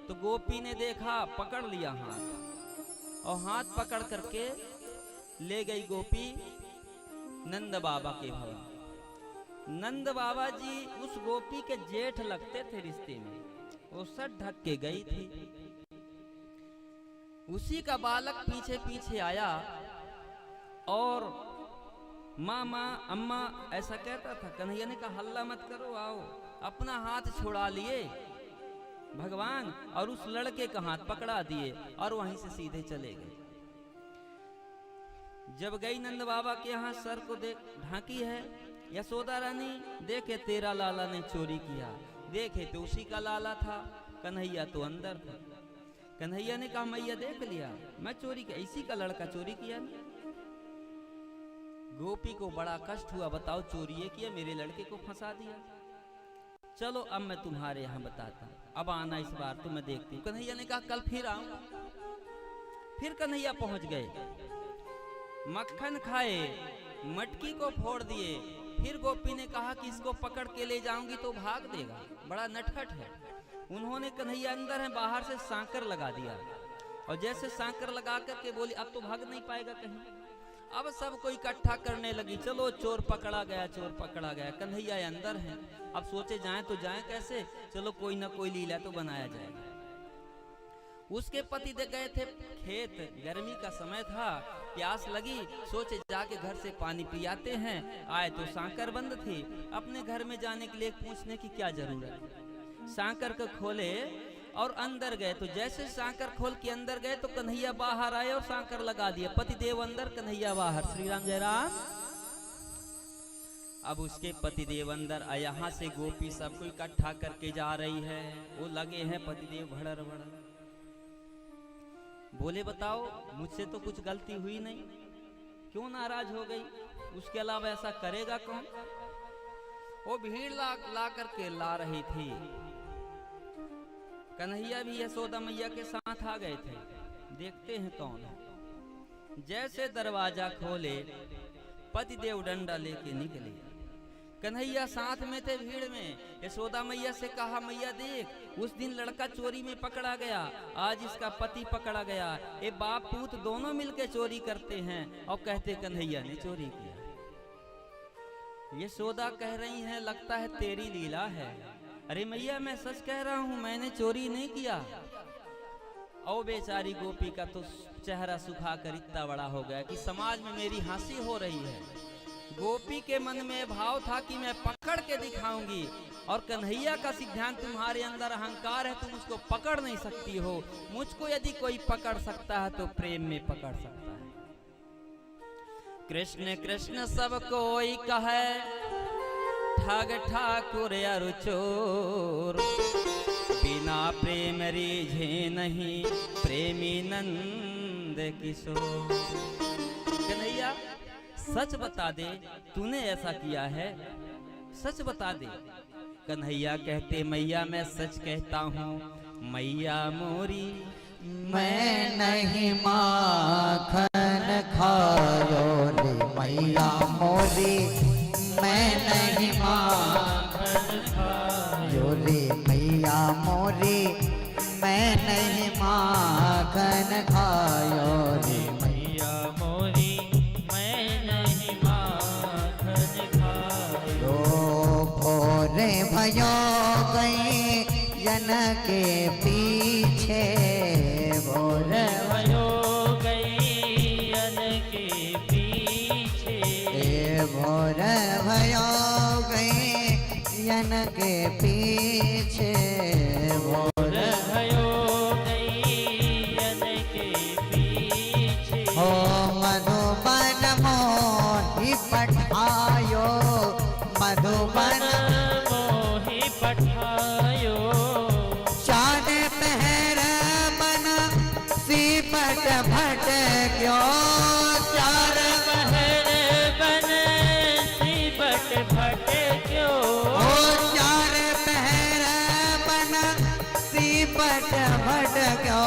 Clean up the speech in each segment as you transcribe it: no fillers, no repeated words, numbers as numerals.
तो गोपी ने देखा, पकड़ लिया हाथ, और हाथ पकड़ करके ले गई गोपी नंद बाबा के भवन। नंद बाबा जी उस गोपी के जेठ लगते थे रिश्ते में, वो सर ढक के गई थी। उसी का बालक पीछे पीछे आया और माँ माँ अम्मा ऐसा कहता था। कन्हैया ने कहा हल्ला मत करो, आओ। अपना हाथ छुड़ा लिए भगवान और उस लड़के का हाथ पकड़ा दिए और वहीं से सीधे चले गए। जब गई नंद बाबा के यहाँ, सर को देख ढांकी है। यशोदा रानी देखे तेरा लाला ने चोरी किया, देखे तो उसी का लाला था, कन्हैया तो अंदर था। कन्हैया ने कहा मैया देख लिया, मैं चोरी किया, इसी का लड़का चोरी किया। गोपी को बड़ा कष्ट हुआ, बताओ चोरी ये किया, मेरे लड़के को फंसा दिया। चलो अब मैं तुम्हारे यहाँ बताता, अब आना इस बार तो मैं देखती हूँ। कन्हैया ने कहा कल फिर आऊंगा। फिर कन्हैया पहुंच गए, मक्खन खाए, मटकी को फोड़ दिए। फिर गोपी ने कहा कि इसको पकड़ के ले जाऊंगी तो भाग देगा, बड़ा नटखट है। उन्होंने कन्हैया अंदर है, बाहर से सांकर लगा दिया, और जैसे सांकर लगा करके बोली अब तो भाग नहीं पाएगा कहीं। अब सब कोई इकट्ठा करने लगी, चलो चोर पकड़ा गया, चोर पकड़ा गया। कन्हैया अंदर है, अब सोचे जाएं तो जाएं कैसे, चलो कोई ना कोई लीला तो बनाया जाएगा। उसके पति दे गए थे खेत, गर्मी का समय था, प्यास लगी, सोचे जाके घर से पानी पियाते हैं। आए तो सांकर बंद थी, अपने घर में जाने के लिए पूछने की क्या जरूरत है। सांकर को खोले और अंदर गए, तो जैसे सांकर खोल के अंदर गए तो कन्हैया बाहर आए और सांकर लगा दिए। पतिदेव अंदर, कन्हैया बाहर। श्री राम जय राम। अब उसके पतिदेव अंदर, यहाँ से गोपी सबको इकट्ठा करके जा रही है, वो लगे हैं पतिदेव भड़र भड़र। बोले बताओ मुझसे तो कुछ गलती हुई नहीं, क्यों नाराज हो गई, उसके अलावा ऐसा करेगा कौन। वो भीड़ ला करके ला रही थी। कन्हैया भी यशोदा मैया के साथ आ गए थे, देखते हैं कौन है। जैसे दरवाजा खोले, पतिदेव डंडा लेके निकले, कन्हैया साथ में थे भीड़ में। यशोदा मैया से कहा मैया देख, उस दिन लड़का चोरी में पकड़ा गया, आज इसका पति पकड़ा गया, ये बाप पूत दोनों मिलके चोरी करते हैं और कहते कन्हैया ने चोरी किया। यशोदा कह रही हैं लगता है तेरी लीला है। अरे मैया मैं सच कह रहा हूं, मैंने चोरी नहीं किया। और बेचारी गोपी का तो चेहरा सुखा कर इतना बड़ा हो गया कि समाज में मेरी हंसी हो रही है। गोपी के मन में भाव था कि मैं पकड़ के दिखाऊंगी, और कन्हैया का सिद्धांत तुम्हारे अंदर अहंकार है, तुम उसको पकड़ नहीं सकती हो। मुझको यदि कोई पकड़ सकता है तो प्रेम में पकड़ सकता है। कृष्ण कृष्ण सब कोई कहे, ठग ठाकुर अरु चोर, बिना प्रेम रीझे नहीं प्रेमी नंद किशोर। कन्हैया सच बता दे, तूने ऐसा किया है, सच बता दे। कन्हैया कहते मैया मैं सच कहता हूँ, मैया मोरी मैं नहीं माखन खायो रे मैया मोरी, मैं नहीं माखन खायो रे मैया मोरी, मैं नहीं माखन खायो रे मैया मोरी, मैं नहीं माखन खायो। भोरे भयो गई जन के पीछे, भोर भयो गई जन के पीछे, भोर भयो गई जन के पीछे, भोर भयो गई जन के पीछे। हो मधुबन मोहि पठायो, मधुबन मोहि पठायो, चाँद पहर बना सीपट भट क्यों, चार पहर बन सीपट भट क्यों, ओ चार पहर बना सीपट भट क्यों,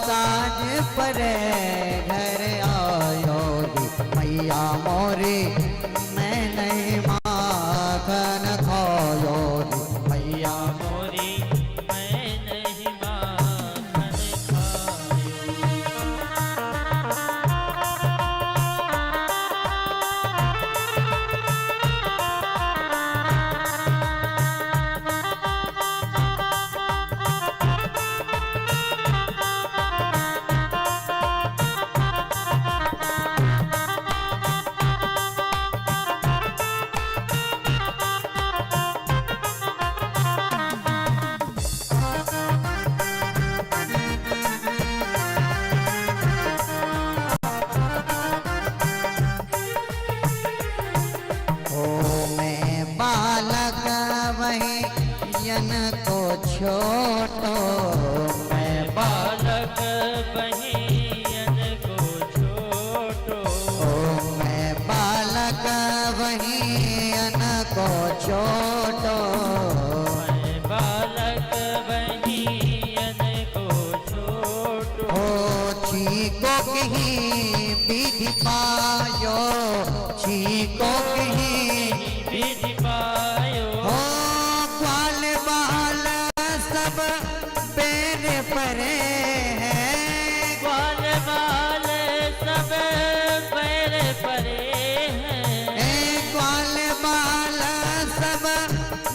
साँझ परे घर आयो रे मैया मोरी, मैं नहीं माखन खायो रे मैया मोरी, मैं नहीं सब पैर परे हैं, ग्वाल बाल सब पैर परे हैं, ग्वाल बाल सब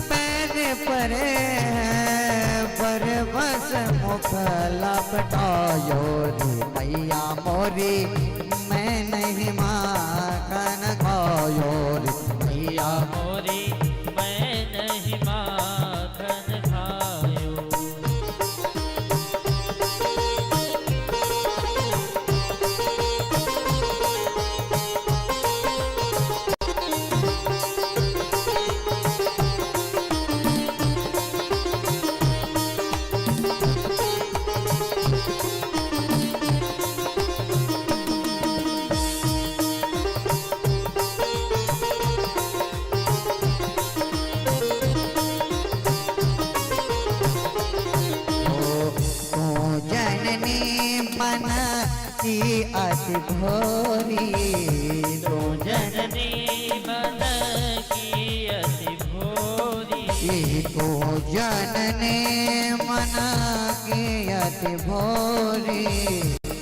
पैर परे हैं, पर बस मुख लपटायो रे मैया मोरी, मैं नहीं माखन खायो रे मैया मोरी, मैं नहीं माखन खायो। मन की अति भोरी, तो जननी मन की अति भोरी, तो जननी मन की अति भोरी,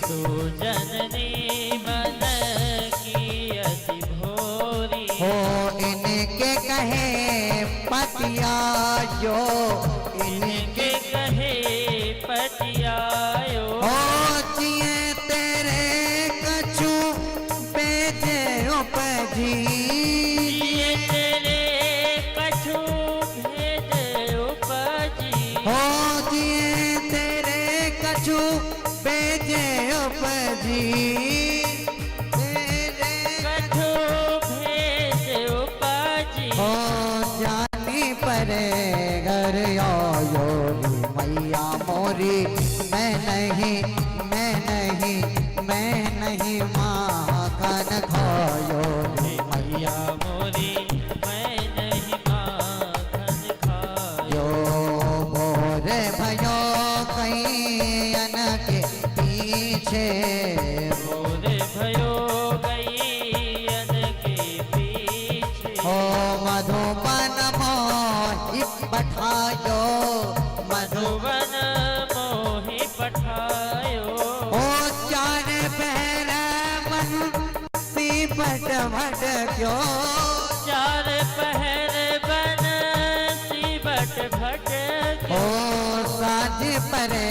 तो जननी मन की अति भोरी, हो इनके कहे पतिया जो, इनके कहे पतियायो, हो जिए तेरे कछु बेचे उपजी, जिए तेरे कछु भेज उपजी, हो जिए तेरे कछु बेचे उपजी, तेरे कछु भेज उपजी, हो जानी परे घर आयो रे मैया मोरी, मैं नहीं माखन खायो रे मैया मोरी, मैं नहीं माखन खायो। मोरे भयो कैयन के पीछे, मोरे भयो गैयन के पीछे, हो मधुबन मोहि पठायो, मधुबन मोहि पठायो, ओ चार पहर बन सीपट भटक्यो, चार पहर बन सीबट भटक्यो, ओ साझ परे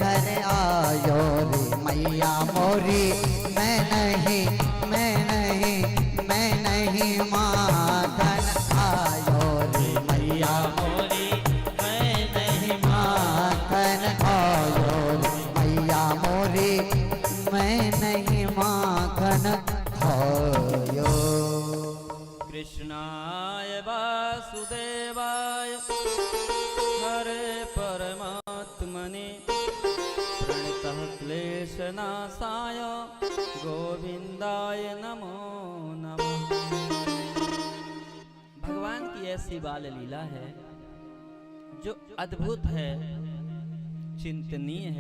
घर आयो रे मैया मोरी, मैं नहीं माखन खायो रे मैया मोरी, मैं नहीं माखन खायो रे मैया मोरी, मैं नहीं माखन खायो। कृष्णाय वासुदेवाय हरे परमात्मने प्रणतः क्लेशनाशाय गोविंदाय नमो नमः। भगवान की ऐसी बाल लीला है जो अद्भुत है, चिंतनीय है।